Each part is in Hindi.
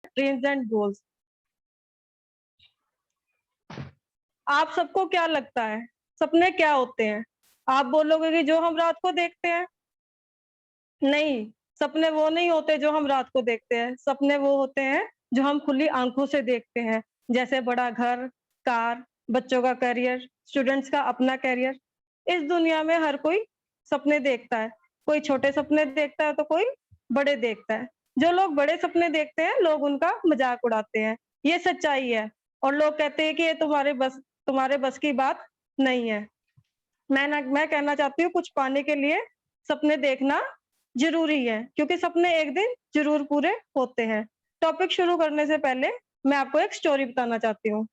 Dreams and goals. आप सबको क्या लगता है, सपने क्या होते हैं? आप बोलोगे कि जो हम रात को देखते हैं। नहीं, सपने वो नहीं होते जो हम रात को देखते हैं। सपने वो होते हैं जो हम खुली आँखों से देखते हैं। जैसे बड़ा घर, कार, बच्चों का करियर, स्टूडेंट्स का अपना करियर। इस दुनिया में हर कोई सपने देखता है। कोई छोटे सपने देखता है तो कोई बड़े देखता है। जो लोग बड़े सपने देखते हैं, लोग उनका मज़ाक उड़ाते हैं। ये सच्चाई है और लोग कहते हैं कि ये तुम्हारे बस की बात नहीं है। मैं कहना चाहती हूँ, कुछ पाने के लिए सपने देखना ज़रूरी है, क्योंकि सपने एक दिन ज़रूर पूरे होते हैं। टॉपिक शुरू करने से पहले मैं आपको एक स्टोरी बताना चाहती हूँ।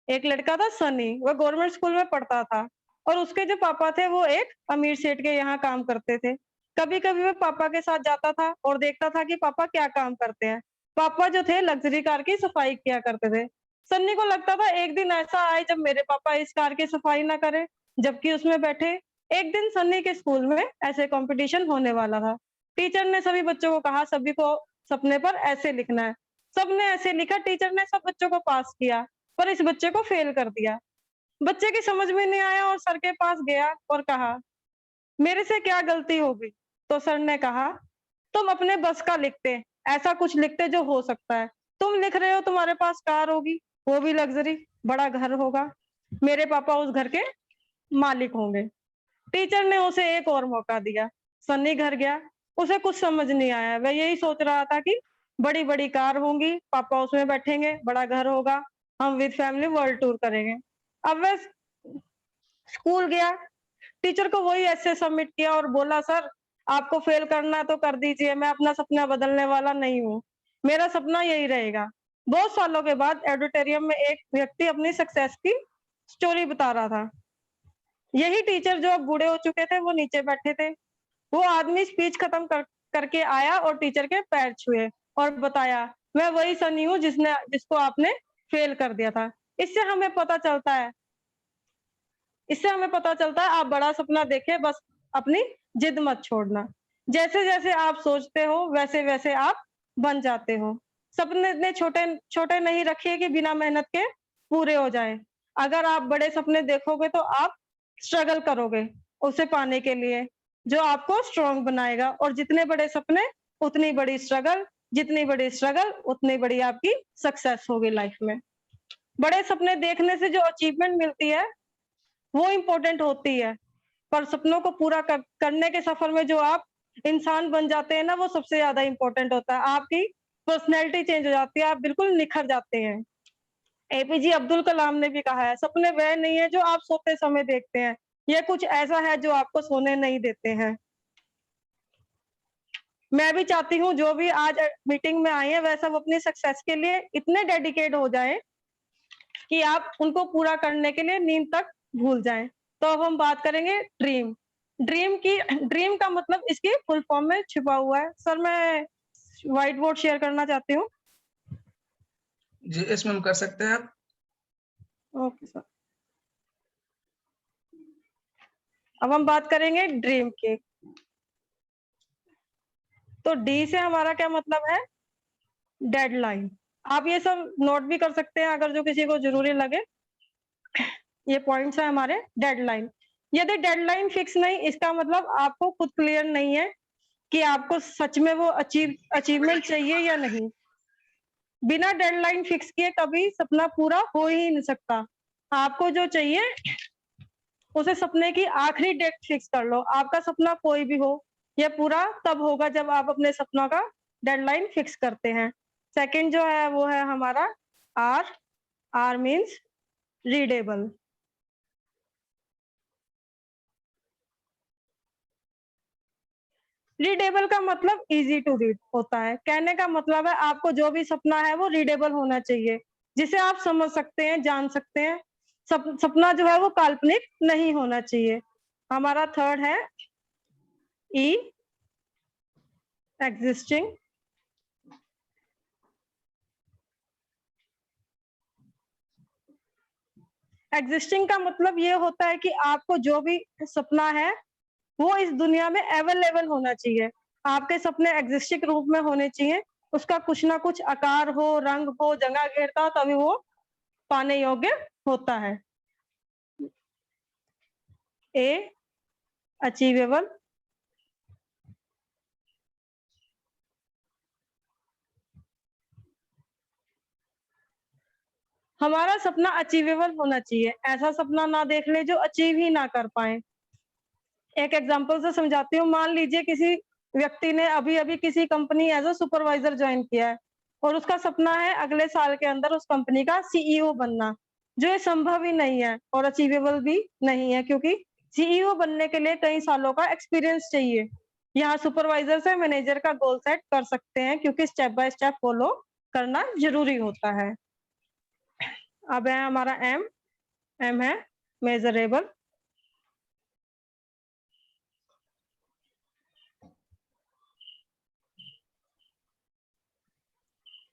एक लड़का था सनी, वह गवर्नमेंट स्कूल में पढ़ता था और उसके जो पापा थे वो एक अमीर सेठ के यहाँ काम करते थे। कभी-कभी वह पापा के साथ जाता था और देखता था कि पापा क्या काम करते हैं। पापा जो थे लग्ज़री कार की सफाई किया करते थे। सन्नी को लगता था एक दिन ऐसा आए जब मेरे पापा इस कार की सफाई ना करें, जबकि उसमें बैठे। एक दिन सन्नी के स्कूल में ऐसे कॉम्पिटिशन होने वाला था। टीचर ने सभी बच्चों को कहा सभी को सपने पर ऐसे लिखना है। सबने ऐसे लिखा, टीचर ने सब बच्चों को पास किया, पर इस बच्चे को फेल कर दिया। बच्चे की समझ में नहीं आया और सर के पास गया और कहा, मेरे से क्या गलती हो गई? तो सर ने कहा, तुम अपने बस का लिखते, ऐसा कुछ लिखते जो हो सकता है। तुम लिख रहे हो तुम्हारे पास कार होगी, वो भी लग्ज़री, बड़ा घर होगा। मेरे पापा उस घर के मालिक होंगे। टीचर ने उसे एक और मौका दिया। सन्नी घर गया, उसे कुछ समझ नहीं आया। वह यही सोच रहा था कि बड़ी-बड़ी कार होंगी, पापा उसमें बैठेंगे, बड़ा घर होगा, हम विद फैमिली वर्ल्ड टूर करेंगे। अब वह स्कूल गया, टीचर को वही ऐसे सबमिट किया और बोला, सर आपको फेल करना है तो कर दीजिए, मैं अपना सपना बदलने वाला नहीं हूँ। मेरा सपना यही रहेगा। बहुत सालों के बाद ऑडिटोरियम में एक व्यक्ति अपनी सक्सेस की स्टोरी बता रहा था। यही टीचर जो अब बूढ़े हो चुके थे, वो नीचे बैठे थे। वो आदमी स्पीच खत्म करके आया और टीचर के पैर छुए और बताया, मैं वही सनी हूँ जिसको आपने फेल कर दिया था। इससे हमें पता चलता है इससे हमें पता चलता है आप बड़ा सपना देखें, बस अपनी जिद मत छोड़ना। जैसे-जैसे आप सोचते हो, वैसे-वैसे आप बन जाते हो। सपने इतने छोटे छोटे नहीं रखिए कि बिना मेहनत के पूरे हो जाएँ। अगर आप बड़े सपने देखोगे तो आप स्ट्रगल करोगे उसे पाने के लिए, जो आपको स्ट्रॉन्ग बनाएगा और जितने बड़े सपने, उतनी बड़ी स्ट्रगल, जितनी बड़ी स्ट्रगल, उतनी बड़ी आपकी सक्सेस होगी लाइफ में। बड़े सपने देखने से जो अचीवमेंट मिलती है, वो इम्पोर्टेंट होती है, पर सपनों को पूरा करने के सफर में जो आप इंसान बन जाते हैं ना, वो सबसे ज़्यादा इम्पोर्टेंट होता है। आपकी पर्सनैलिटी चेंज हो जाती है, आप बिल्कुल निखर जाते हैं। एपीजे अब्दुल कलाम ने भी कहा है, सपने वह नहीं है जो आप सोते समय देखते हैं, ये कुछ ऐसा है जो आपको सोने नहीं देते हैं। मैं भी चाहती हूँ जो भी आज मीटिंग में आए हैं, वह सब अपनी सक्सेस के लिए इतने डेडिकेट हो जाएँ कि आप उनको पूरा करने के लिए नींद तक भूल जाएँ। तो अब हम बात करेंगे ड्रीम। ड्रीम का मतलब इसकी फुल फॉर्म में छुपा हुआ है। सर मैं व्हाइट बोर्ड शेयर करना चाहती हूँ। जी, यस मैम कर सकते हैं आप। Okay sir. अब हम बात करेंगे ड्रीम की। तो डी से हमारा क्या मतलब है? डेडलाइन। आप ये सब नोट भी कर सकते हैं अगर जो किसी को ज़रूरी लगे। ये पॉइंट्स हैं हमारे डेडलाइन। यदि डेडलाइन फिक्स नहीं, इसका मतलब आपको खुद क्लियर नहीं है कि आपको सच में वो अचीवमेंट चाहिए या नहीं। बिना डेडलाइन फिक्स किए कभी सपना पूरा हो ही नहीं सकता। आपको जो चाहिए उसे सपने की आखिरी डेट फिक्स कर लो। आपका सपना कोई भी हो, ये पूरा तब होगा जब आप अपने सपनों का डेडलाइन फिक्स करते हैं। सेकंड जो है वो है हमारा R, R means readable. Readable का मतलब ईज़ी टू रीड होता है। कहने का मतलब है आपको जो भी सपना है वो रीडेबल होना चाहिए, जिसे आप समझ सकते हैं, जान सकते हैं। सपना जो है वो काल्पनिक नहीं होना चाहिए। हमारा थर्ड है ई, एक्जिस्टिंग। एक्जिस्टिंग का मतलब ये होता है कि आपको जो भी सपना है, वो इस दुनिया में अवेलेबल होना चाहिए। आपके सपने एक्जिस्टिंग रूप में होने चाहिए। उसका कुछ ना कुछ आकार हो, रंग हो, जगह घेरता हो, तभी वो पाने योग्य होता है। ए अचीवेबल, हमारा सपना अचीवेबल होना चाहिए। ऐसा सपना ना देख ले जो अचीव ही ना कर पाए। एक एग्जांपल से समझाती हूँ। मान लीजिए किसी व्यक्ति ने अभी-अभी किसी company as a supervisor join किया है और उसका सपना है अगले साल के अंदर उस कंपनी का सीईओ बनना, जो ये संभव ही नहीं है और अचीवेबल भी नहीं है, क्योंकि सीईओ बनने के लिए कई सालों का एक्सपीरियंस चाहिए। यहाँ सुपरवाइजर से मैनेजर का गोल सेट कर सकते हैं, क्योंकि स्टेप बाय स्टेप फॉलो करना ज़रूरी होता है। अब है हमारा एम, एम है मेजरेबल।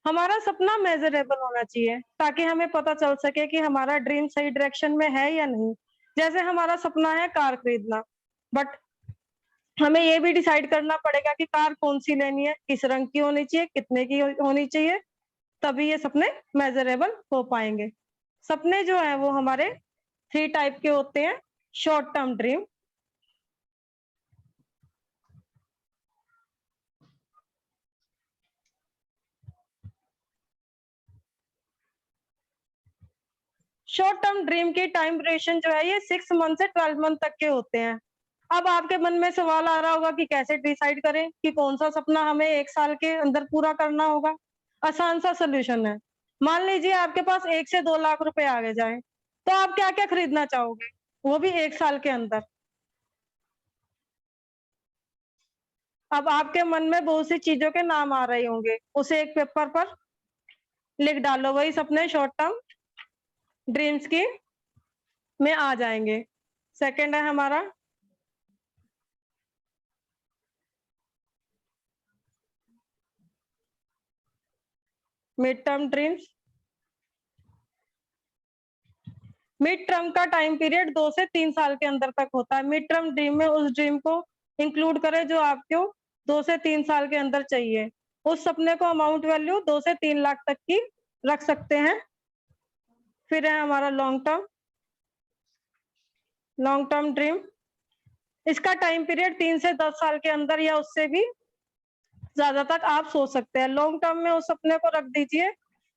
हमारा सपना मेजरेबल होना चाहिए ताकि हमें पता चल सके कि हमारा ड्रीम सही डायरेक्शन में है या नहीं। जैसे हमारा सपना है कार खरीदना, बट हमें ये भी डिसाइड करना पड़ेगा कि कार कौन-सी लेनी है, किस रंग की होनी चाहिए, कितने की होनी चाहिए, तभी ये सपने मेजरेबल हो पाएँगे। सपने जो हैं वो हमारे 3 टाइप के होते हैं। Short term dream, short term dream की टाइम ड्यूरेशन जो है ये 6 मंथ से 12 मंथ तक के होते हैं। अब आपके मन में सवाल आ रहा होगा कि कैसे डिसाइड करें कि कौन-सा सपना हमें 1 साल के अंदर पूरा करना होगा? आसान सा सॉल्यूशन है। मान लीजिए आपके पास 1 से 2 लाख रुपए आ गए जाएँ, तो आप क्या-क्या खरीदना चाहोगे? वो भी 1 साल के अंदर। अब आपके मन में बहुत सी चीज़ों के नाम आ रहे होंगे, उसे एक पेपर पर लिख डालो, वही सपने शॉर्ट टर्म ड्रीम्स की में आ जाएँगे। सेकंड है हमारा mid term dreams. Mid term का टाइम पीरियड 2 से 3 साल के अंदर तक होता है। मिड टर्म ड्रीम में उस ड्रीम को इंक्लूड करें जो आपको 2 से 3 साल के अंदर चाहिए। उस सपने को अमाउंट वैल्यू 2 से 3 लाख तक की रख सकते हैं। फिर है हमारा लॉन्ग टर्म ड्रीम। इसका टाइम पीरियड 3 से 10 साल के अंदर या उससे भी ज़्यादा तक आप सोच सकते हैं। लॉन्ग टर्म में उस सपने को रख दीजिए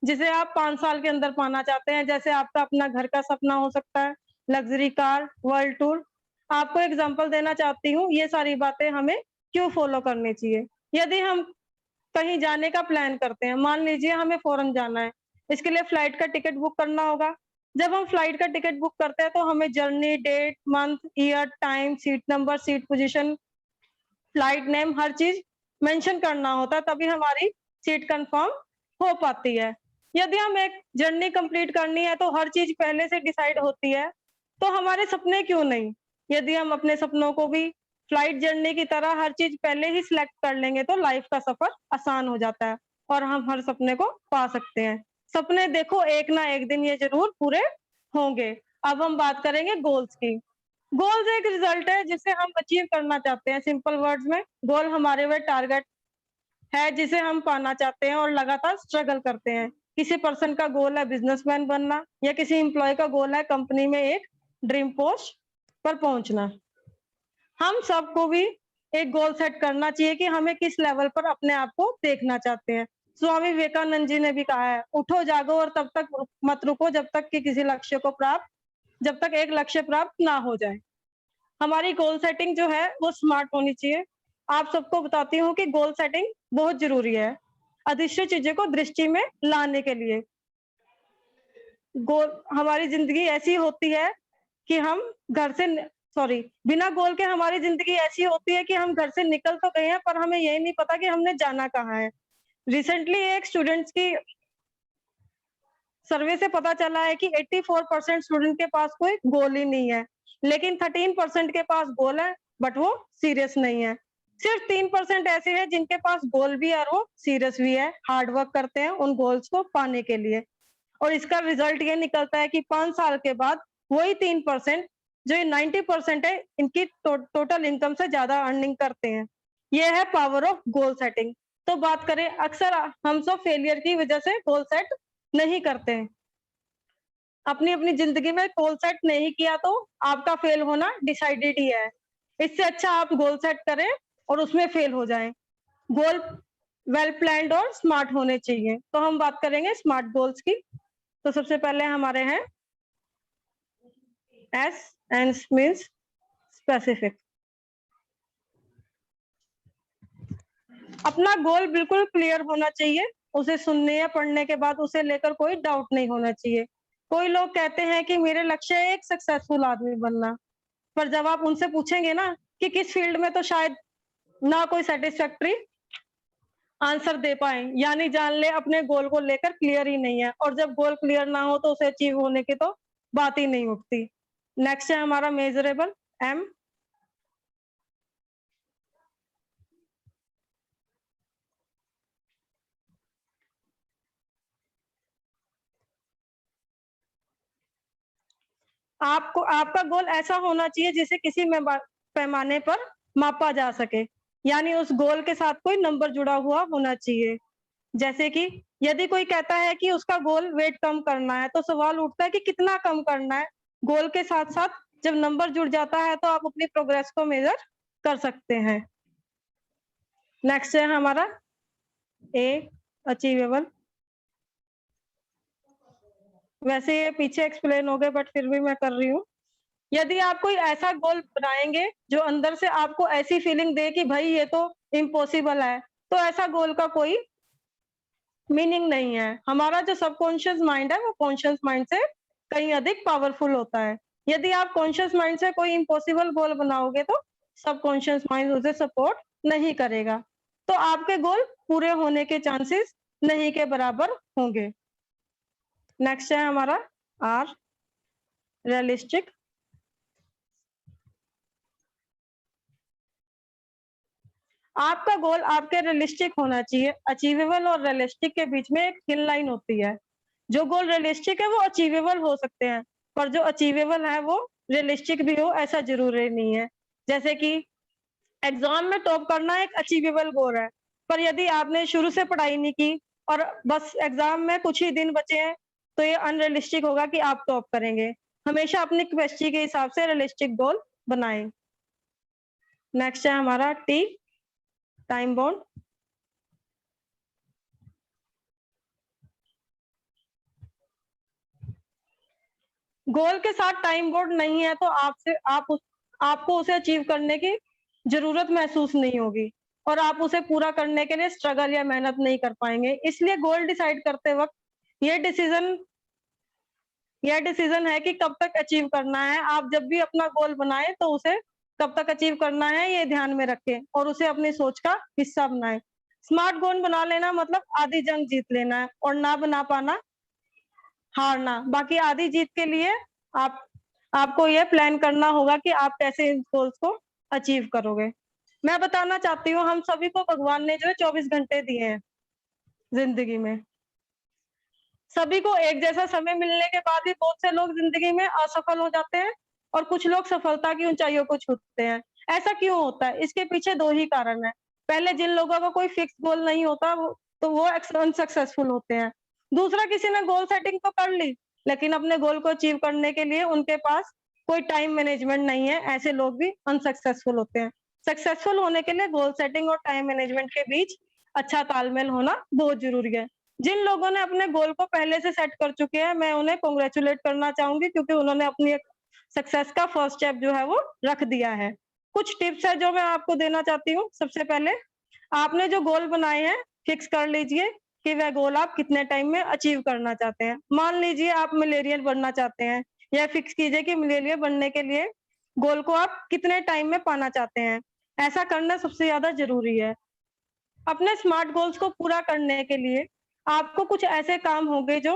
जिसे आप 5 साल के अंदर पाना चाहते हैं। जैसे आपका अपना घर का सपना हो सकता है, लग्ज़री कार, वर्ल्ड टूर। आपको एग्ज़ाम्पल देना चाहती हूँ, ये सारी बातें हमें क्यों फ़ॉलो करनी चाहिए। यदि हम कहीं जाने का प्लान करते हैं, मान लीजिए हमें फ़ॉरेन जाना है, इसके लिए फ्लाइट का टिकट बुक करना होगा। जब हम फ्लाइट का टिकट बुक करते हैं तो हमें journey, date, month, year, time, seat number, seat position, flight name, हर चीज़ मेंशन करना होता है, तभी हमारी सीट कंफर्म हो पाती है। यदि हम एक जर्नी कंप्लीट करनी है तो हर चीज़ पहले से डिसाइड होती है, तो हमारे सपने क्यों नहीं? यदि हम अपने सपनों को भी फ्लाइट जर्नी की तरह हर चीज़ पहले ही सिलेक्ट कर लेंगे तो लाइफ का सफर आसान हो जाता है और हम हर सपने को पा सकते हैं। सपने देखो एक ना एक दिन ये ज़रूर पूरे होंगे। अब हम बात करेंगे गोल्स की। गोल्स एक रिजल्ट है जिसे हम अचीव करना चाहते हैं। सिंपल वर्ड्स में गोल हमारे वे टारगेट है जिसे हम पाना चाहते हैं और लगातार स्ट्रगल करते हैं। किसी पर्सन का गोल है बिजनेसमैन बनना या किसी एम्प्लॉय का गोल है कंपनी में एक ड्रीम पोस्ट पर पहुंचना। हम सबको भी एक गोल सेट करना चाहिए कि हमें किस लेवल पर अपने आप को देखना चाहते हैं। स्वामी विवेकानंद जी ने भी कहा है, उठो जागो और तब तक मत रुको जब तक कि किसी लक्ष्य को प्राप्त जब तक एक लक्ष्य प्राप्त ना हो जाए। हमारी गोल सेटिंग जो है वो स्मार्ट होनी चाहिए। आप सबको बताती हूँ कि गोल सेटिंग बहुत ज़रूरी है, अदृश्य चीज़ों को दृष्टि में लाने के लिए। गोल हमारी ज़िंदगी ऐसी होती है कि हम घर से न सॉरी बिना गोल के हमारी ज़िंदगी ऐसी होती है कि हम घर से निकल तो गए हैं, पर हमें यही नहीं पता कि हमने जाना कहाँ है। रिसेंटली एक स्टूडेंट्स की सर्वे से पता चला है कि 84% स्टूडेंट के पास कोई गोल ही नहीं है, लेकिन 13% के पास गोल है, बट वो सीरियस नहीं है। सिर्फ 3% ऐसे हैं जिनके पास गोल भी है और वो सीरियस भी है, हार्ड वर्क करते हैं उन गोल्स को पाने के लिए। और इसका रिजल्ट ये निकलता है कि 5 साल के बाद वही 3% जो ये 90% है, इनकी टोटल इनकम से ज़्यादा अर्निंग करते हैं। ये है पावर ऑफ गोल सेटिंग। तो बात करें, अक्सर हम सब फेलियर की वजह से गोल सेट नहीं करते हैं। अपनी-अपनी ज़िंदगी में गोल सेट नहीं किया तो आपका फेल होना डिसाइडेड ही है। इससे अच्छा आप गोल सेट करें और उसमें फेल हो जाएँ। गोल वेल प्लान्ड और स्मार्ट होने चाहिए। तो हम बात करेंगे स्मार्ट गोल्स की। तो सबसे पहले हमारे हैं एस एंड मीन्स स्पेसिफिक। अपना गोल बिल्कुल क्लियर होना चाहिए। उसे सुनने या पढ़ने के बाद उसे लेकर कोई डाउट नहीं होना चाहिए। कोई लोग कहते हैं कि मेरे लक्ष्य है एक सक्सेसफुल आदमी बनना, पर जब आप उनसे पूछेंगे ना कि किस फील्ड में, तो शायद ना कोई सैटिस्फैक्टरी आंसर दे पाएँ, यानी जान ले अपने गोल को लेकर क्लियर ही नहीं है, और जब गोल क्लियर ना हो तो उसे अचीव होने की तो बात ही नहीं उठती। नेक्स्ट है हमारा मेजरेबल एम। आपको आपका गोल ऐसा होना चाहिए जिसे किसी में पैमाने पर मापा जा सके, यानी उस गोल के साथ कोई नंबर जुड़ा हुआ होना चाहिए। जैसे कि यदि कोई कहता है कि उसका गोल वेट कम करना है, तो सवाल उठता है कि कितना कम करना है? गोल के साथ-साथ जब नंबर जुड़ जाता है तो आप अपनी प्रोग्रेस को मेज़र कर सकते हैं। नेक्स्ट है हमारा ए अचीवेबल। वैसे ये पीछे एक्सप्लेन हो गए, बट फिर भी मैं कर रही हूँ। यदि आप कोई ऐसा गोल बनाएँगे जो अंदर से आपको ऐसी फीलिंग दे कि भई ये तो इम्पॉसिबल है, तो ऐसा गोल का कोई मीनिंग नहीं है। हमारा जो सबकॉन्शियस माइंड है वो कॉन्शियस माइंड से कहीं अधिक पावरफुल होता है। यदि आप कॉन्शियस माइंड से कोई इम्पॉसिबल गोल बनाओगे तो सबकॉन्शियस माइंड उसे सपोर्ट नहीं करेगा। तो आपके गोल पूरे होने के चांसेस नहीं के बराबर होंगे। नेक्स्ट है हमारा आर रियलिस्टिक। आपका गोल आपके रियलिस्टिक होना चाहिए। अचीवेबल और रियलिस्टिक के बीच में एक थिन लाइन होती है। जो गोल रियलिस्टिक है वो अचीवेबल हो सकते हैं, पर जो अचीवेबल है वो रियलिस्टिक भी हो ऐसा ज़रूरी नहीं है। जैसे कि एग्ज़ाम में टॉप करना एक अचीवेबल गोल है, पर यदि आपने शुरू से पढ़ाई नहीं की और बस एग्ज़ाम में कुछ ही दिन बचे हैं, तो ये अनरियलिस्टिक होगा कि आप टॉप करेंगे। हमेशा अपनी कैपेसिटी के हिसाब से रियलिस्टिक गोल बनाएँ। नेक्स्ट है हमारा टी टाइम बाउंड। गोल के साथ टाइम बाउंड नहीं है तो आपको उसे अचीव करने की ज़रूरत महसूस नहीं होगी, और आप उसे पूरा करने के लिए स्ट्रगल या मेहनत नहीं कर पाएँगे। इसलिए गोल डिसाइड करते वक़्त ये डिसीज़न यह डिसीज़न है कि कब तक अचीव करना है। आप जब भी अपना गोल बनाएँ तो उसे कब तक अचीव करना है ये ध्यान में रखें और उसे अपनी सोच का हिस्सा बनाएँ। स्मार्ट गोल बना लेना मतलब आधी जंग जीत लेना है, और ना बना पाना हारना। बाकी आधी जीत के लिए आप आपको ये प्लान करना होगा कि आप कैसे इन गोल्स को अचीव करोगे। मैं बताना चाहती हूँ, हम सभी को भगवान ने जो है 24 घंटे दिए हैं ज़िंदगी में। सभी को एक जैसा समय मिलने के बाद भी बहुत से लोग ज़िंदगी में असफल हो जाते हैं और कुछ लोग सफलता की ऊँचाइयों को छूते हैं। ऐसा क्यों होता है? इसके पीछे 2 ही कारण हैं। पहले, जिन लोगों का कोई फिक्स गोल नहीं होता वो अनसक्सेसफुल होते हैं। दूसरा, किसी ने गोल सेटिंग तो कर ली, लेकिन अपने गोल को अचीव करने के लिए उनके पास कोई टाइम मैनेजमेंट नहीं है, ऐसे लोग भी अनसक्सेसफुल होते हैं। सक्सेसफुल होने के लिए गोल सेटिंग और टाइम मैनेजमेंट के बीच अच्छा तालमेल होना बहुत ज़रूरी है। जिन लोगों ने अपने गोल को पहले से सेट कर चुके हैं, मैं उन्हें कांग्रेचुलेट करना चाहूँगी, क्योंकि उन्होंने अपनी एक सक्सेस का फर्स्ट स्टेप जो है वो रख दिया है। कुछ टिप्स हैं जो मैं आपको देना चाहती हूँ। सबसे पहले, आपने जो गोल बनाए हैं, फिक्स कर लीजिए कि वह गोल आप कितने टाइम में अचीव करना चाहते हैं। मान लीजिए आप मिलेनियर बनना चाहते हैं, या फिक्स कीजिए कि मिलेनियर बनने के लिए गोल को आप कितने टाइम में पाना चाहते हैं। ऐसा करना सबसे ज़्यादा ज़रूरी है। अपने स्मार्ट गोल्स को पूरा करने के लिए आपको कुछ ऐसे काम होंगे जो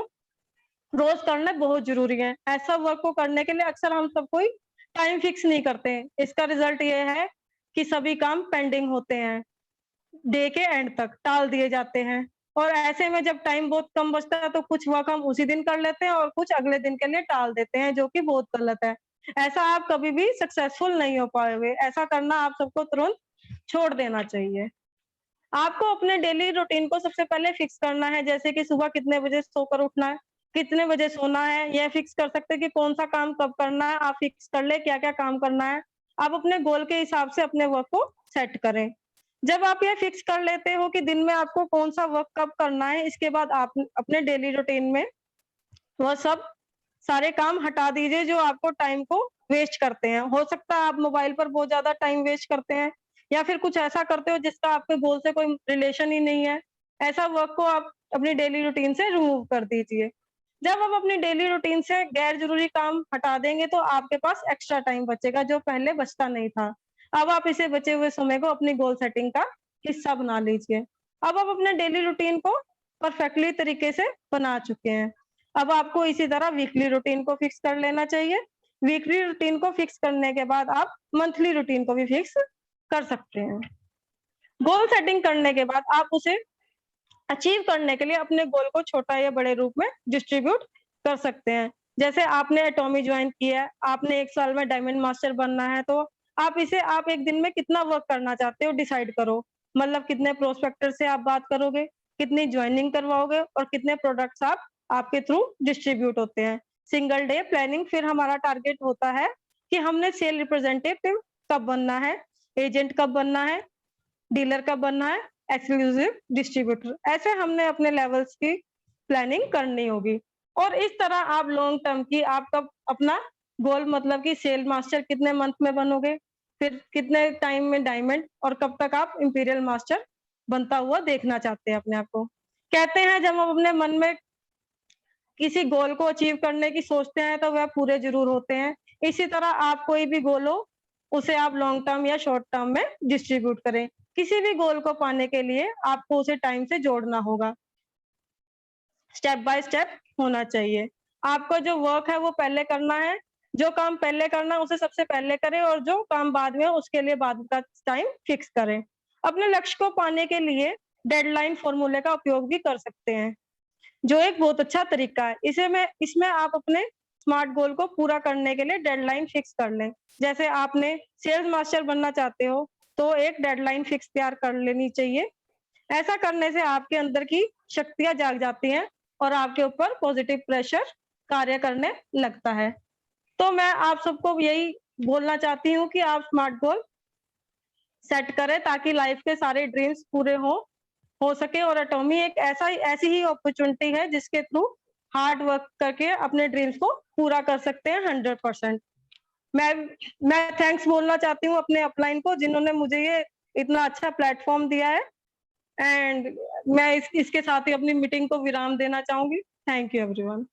रोज करना बहुत जरूरी है। ऐसा वर्क को करने के लिए अक्सर हम सब कोई टाइम फिक्स नहीं करते। इसका रिजल्ट ये है कि सभी काम पेंडिंग होते हैं, डे के एंड तक टाल दिए जाते हैं, और ऐसे में जब टाइम बहुत कम बचता है तो कुछ वर्क हम उसी दिन कर लेते हैं और कुछ अगले दिन के लिए टाल देते हैं, जो कि बहुत गलत है। ऐसा आप कभी भी सक्सेसफुल नहीं हो पाओगे। ऐसा करना आप सबको तुरंत छोड़ देना चाहिए। आपको अपने डेली रूटीन को सबसे पहले फिक्स करना है, जैसे कि सुबह कितने बजे सोकर उठना है, कितने बजे सोना है, यह फिक्स कर सकते हैं कि कौन-सा काम कब करना है, आप फिक्स कर लें क्या-क्या काम करना है। आप अपने गोल के हिसाब से अपने वर्क को सेट करें। जब आप ये फिक्स कर लेते हो कि दिन में आपको कौन-सा वर्क कब करना है, इसके बाद आप अपने डेली रूटीन में वह सब सारे काम हटा दीजिए जो आपको टाइम को वेस्ट करते हैं। हो सकता है आप मोबाइल पर बहुत ज़्यादा टाइम वेस्ट करते हैं या फिर कुछ ऐसा करते हो जिसका आपके गोल से कोई रिलेशन ही नहीं है। ऐसा वर्क को आप अपनी डेली रूटीन से रिमूव कर दीजिए। जब आप अपनी डेली रूटीन से गैर ज़रूरी काम हटा देंगे तो आपके पास एक्स्ट्रा टाइम बचेगा जो पहले बचता नहीं था। अब आप इसे बचे हुए समय को अपनी गोल सेटिंग का हिस्सा बना लीजिए। अब आप अपने डेली रूटीन को परफेक्टली तरीके से बना चुके हैं। अब आपको इसी तरह वीकली रूटीन को फिक्स कर लेना चाहिए। वीकली रूटीन को फिक्स करने के बाद आप मंथली रूटीन को भी फिक्स कर सकते हैं। गोल सेटिंग करने के बाद आप उसे अचीव करने के लिए अपने गोल को छोटा या बड़े रूप में डिस्ट्रीब्यूट कर सकते हैं। जैसे आपने एटॉमी जॉइन किया है, आपने 1 साल में डायमंड मास्टर बनना है, तो आप 1 दिन में कितना वर्क करना चाहते हो डिसाइड करो। मतलब कितने प्रोस्पेक्टर से आप बात करोगे, कितनी जॉइनिंग करवाओगे और कितने प्रोडक्ट्स आप आपके थ्रू डिस्ट्रीब्यूट होते हैं। सिंगल डे प्लानिंग फिर हमारा टारगेट होता है कि हमने सेल रिप्रेजेंटेटिव कब बनना है, एजेंट कब बनना है, डीलर कब बनना है, एक्सक्लूसिव डिस्ट्रीब्यूटर। ऐसे हमने अपने लेवल्स की प्लानिंग करनी होगी और इस तरह आप लॉन्ग टर्म की आप कब अपना गोल मतलब कि सेल मास्टर कितने मंथ में बनोगे, फिर कितने टाइम में डायमंड और कब तक आप इंपीरियल मास्टर बनता हुआ देखना चाहते हैं अपने आप को। कहते हैं जब हम अपने मन में किसी गोल को अचीव करने की सोचते हैं तो वह पूरे ज़रूर होते हैं। इसी तरह आप कोई भी गोल हो, उसे आप लॉन्ग टर्म या शॉर्ट टर्म में डिस्ट्रीब्यूट करें। किसी भी गोल को पाने के लिए आपको उसे टाइम से जोड़ना होगा। स्टेप बाय स्टेप होना चाहिए। आपका जो वर्क है वो पहले करना है, जो काम पहले करना है उसे सबसे पहले करें और जो काम बाद में उसके लिए बाद का टाइम फिक्स करें। अपने लक्ष्य को पाने के लिए डेडलाइन फ़ॉर्मूले का उपयोग भी कर सकते हैं। जो एक बहुत अच्छा तरीका है। इसमें आप अपने स्मार्ट गोल को पूरा करने के लिए डेडलाइन फिक्स कर लें। जैसे आपने सेल्स मास्टर बनना चाहते हो, तो एक डेडलाइन फिक्स तैयार कर लेनी चाहिए। ऐसा करने से आपके अंदर की शक्तियाँ जाग जाती हैं और आपके ऊपर पॉजिटिव प्रेशर कार्य करने लगता है। तो मैं आप सबको यही बोलना चाहती हूँ कि आप स्मार्ट गोल सेट करें ताकि लाइफ के सारे ड्रीम्स पूरे हो सके और एटॉमी एक ऐसी ही अपॉर्चुनिटी है जिसके थ्रू हार्ड वर्क करके अपने ड्रीम्स को पूरा कर सकते हैं 100%। मैं मैं थैंक्स बोलना चाहती हूँ अपने अपलाइन को जिन्होंने मुझे ये इतना अच्छा प्लेटफॉर्म दिया है एंड मैं इसके साथ ही अपनी मीटिंग को विराम देना चाहूंगी। Thank you everyone.